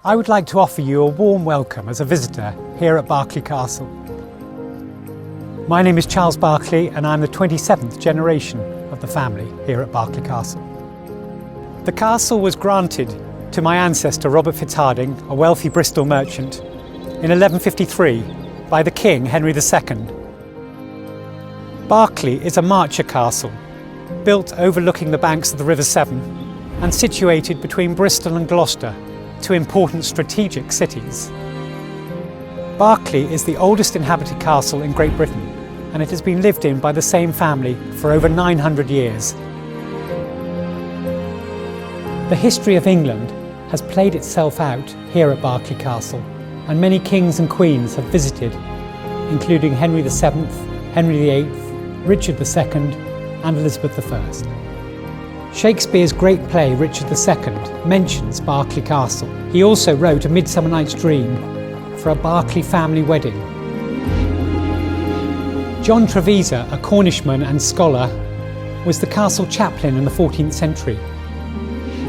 I would like to offer you a warm welcome as a visitor here at Berkeley Castle. My name is Charles Berkeley and I'm the 27th generation of the family here at Berkeley Castle. The castle was granted to my ancestor Robert Fitzharding, a wealthy Bristol merchant, in 1153 by the King Henry II. Berkeley is a marcher castle, built overlooking the banks of the River Severn and situated between Bristol and Gloucester, two important strategic cities. Berkeley is the oldest inhabited castle in Great Britain, and it has been lived in by the same family for over 900 years. The history of England has played itself out here at Berkeley Castle, and many kings and queens have visited, including Henry VII, Henry VIII, Richard II and Elizabeth I. Shakespeare's great play Richard II mentions Berkeley Castle. He also wrote A Midsummer Night's Dream for a Berkeley family wedding. John Trevisa, a Cornishman and scholar, was the castle chaplain in the 14th century,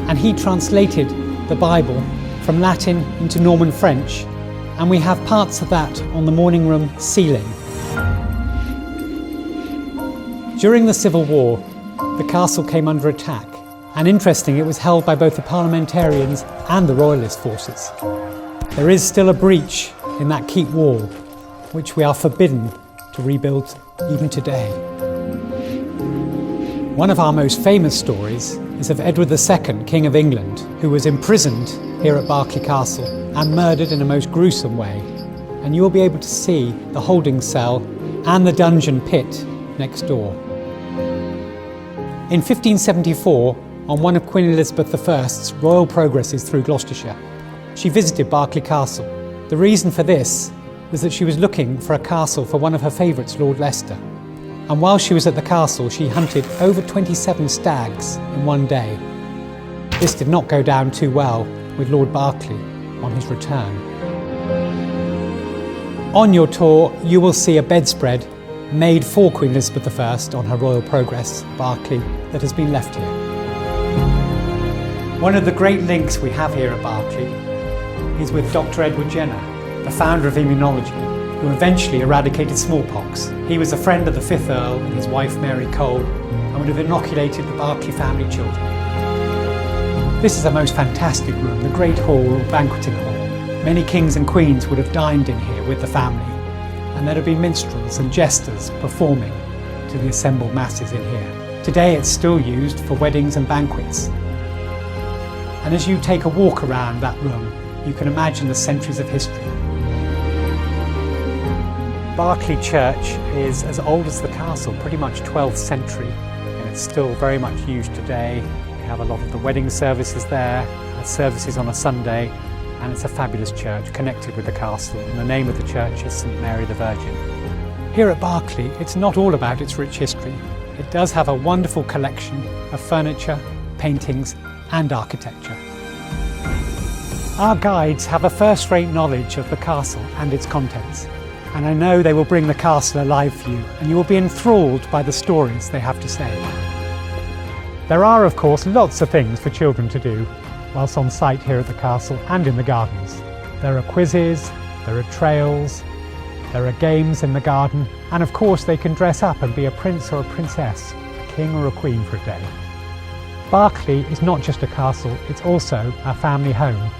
and he translated the Bible from Latin into Norman French, and we have parts of that on the morning room ceiling. During the Civil War, the castle came under attack, and interesting, it was held by both the parliamentarians and the royalist forces. There is still a breach in that keep wall, which we are forbidden to rebuild even today. One of our most famous stories is of Edward II, King of England, who was imprisoned here at Berkeley Castle and murdered in a most gruesome way. And you will be able to see the holding cell and the dungeon pit next door. In 1574, on one of Queen Elizabeth I's royal progresses through Gloucestershire, she visited Berkeley Castle. The reason for this was that she was looking for a castle for one of her favourites, Lord Leicester. And while she was at the castle, she hunted over 27 stags in one day. This did not go down too well with Lord Berkeley on his return. On your tour, you will see a bedspread made for Queen Elizabeth I on her royal progress, Berkeley, that has been left here. One of the great links we have here at Berkeley is with Dr. Edward Jenner, the founder of immunology, who eventually eradicated smallpox. He was a friend of the 5th Earl and his wife Mary Cole, and would have inoculated the Berkeley family children. This is a most fantastic room, the Great Hall or Banqueting Hall. Many kings and queens would have dined in here with the family, and there have been minstrels and jesters performing to the assembled masses in here. Today it's still used for weddings and banquets. And as you take a walk around that room, you can imagine the centuries of history. Berkeley Church is as old as the castle, pretty much 12th century, and it's still very much used today. We have a lot of the wedding services there, services on a Sunday, and it's a fabulous church connected with the castle, and the name of the church is St Mary the Virgin. Here at Berkeley, it's not all about its rich history. It does have a wonderful collection of furniture, paintings and architecture. Our guides have a first-rate knowledge of the castle and its contents, and I know they will bring the castle alive for you, and you will be enthralled by the stories they have to say. There are, of course, lots of things for children to do whilst on site here at the castle and in the gardens. There are quizzes, there are trails, there are games in the garden, and of course they can dress up and be a prince or a princess, a king or a queen for a day. Berkeley is not just a castle, it's also our family home.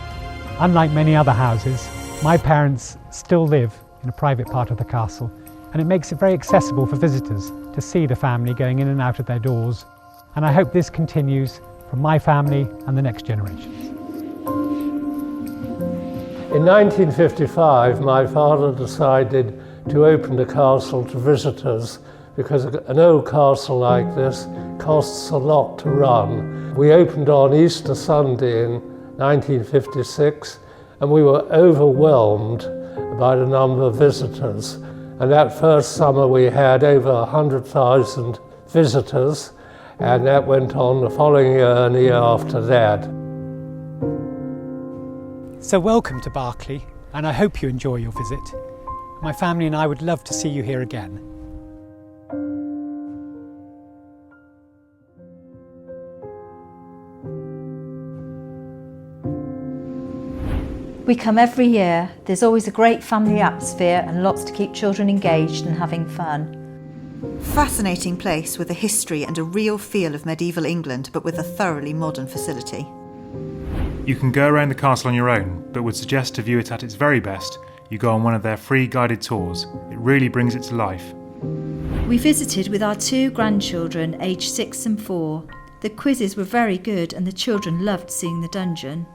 Unlike many other houses, my parents still live in a private part of the castle, and it makes it very accessible for visitors to see the family going in and out of their doors, and I hope this continues from my family and the next generations. In 1955, my father decided to open the castle to visitors because an old castle like this costs a lot to run. We opened on Easter Sunday in 1956, and we were overwhelmed by the number of visitors. And that first summer we had over 100,000 visitors, and that went on the following year and the year after that. So welcome to Berkeley, and I hope you enjoy your visit. My family and I would love to see you here again. We come every year. There's always a great family atmosphere and lots to keep children engaged and having fun. Fascinating place with a history and a real feel of medieval England, but with a thoroughly modern facility. You can go around the castle on your own, but would suggest to view it at its very best, you go on one of their free guided tours. It really brings it to life. We visited with our 2 grandchildren aged 6 and 4. The quizzes were very good and the children loved seeing the dungeon.